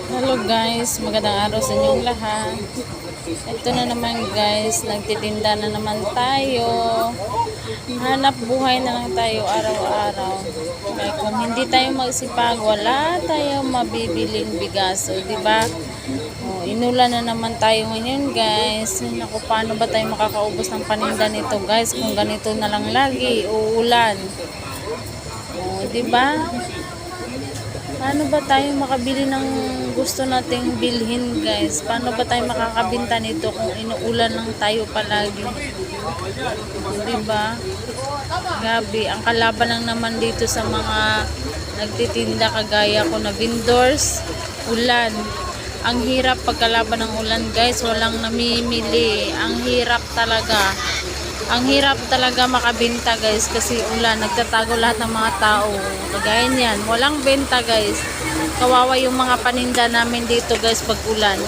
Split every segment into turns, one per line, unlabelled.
Hello guys, magandang araw sa inyong lahat. Ito na naman guys, nagtitinda na naman tayo. Hanap buhay na lang tayo araw-araw. Kaya kung hindi tayo magsipag, wala tayong mabibiling bigas. O, diba? O, inulan na naman tayo ngayon guys. Naku, paano ba tayo makakaubos ng paninda nito guys? Kung ganito na lang lagi, uulan. O, diba? Paano ba tayo makabili ng gusto nating bilhin guys? Paano ba tayo makakabinta nito kung inuulan lang tayo palagi? Diba? Gabi, ang kalaban lang naman dito sa mga nagtitinda kagaya ko na vendors, ulan. Ang hirap pagkalaban ng ulan guys, walang namimili. Ang hirap talaga. Ang hirap talaga makabenta guys kasi ulan, nagtatago lahat ng mga tao. Kagaya niyan, walang benta guys. Kawawa yung mga paninda namin dito guys pag ulan.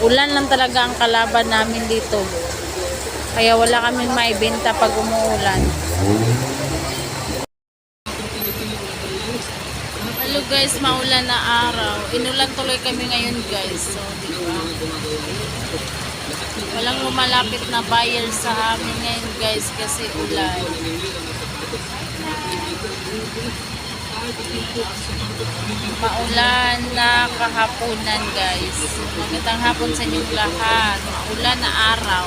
Ulan lang talaga ang kalaban namin dito. Kaya wala kaming maibenta pag umuulan. Hello guys, maulan na araw. Inulan tuloy kami ngayon guys. So, diba? Walang lumalapit na buyer sa amin ngayon guys kasi ulan. Maulan na kahaponan guys. Magandang hapon sa inyong lahat. Maulan na araw.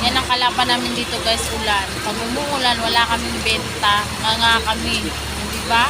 Yan ang kalaban namin dito guys, ulan. Pag umuulan, wala kaming benta. Nga kami. Diba?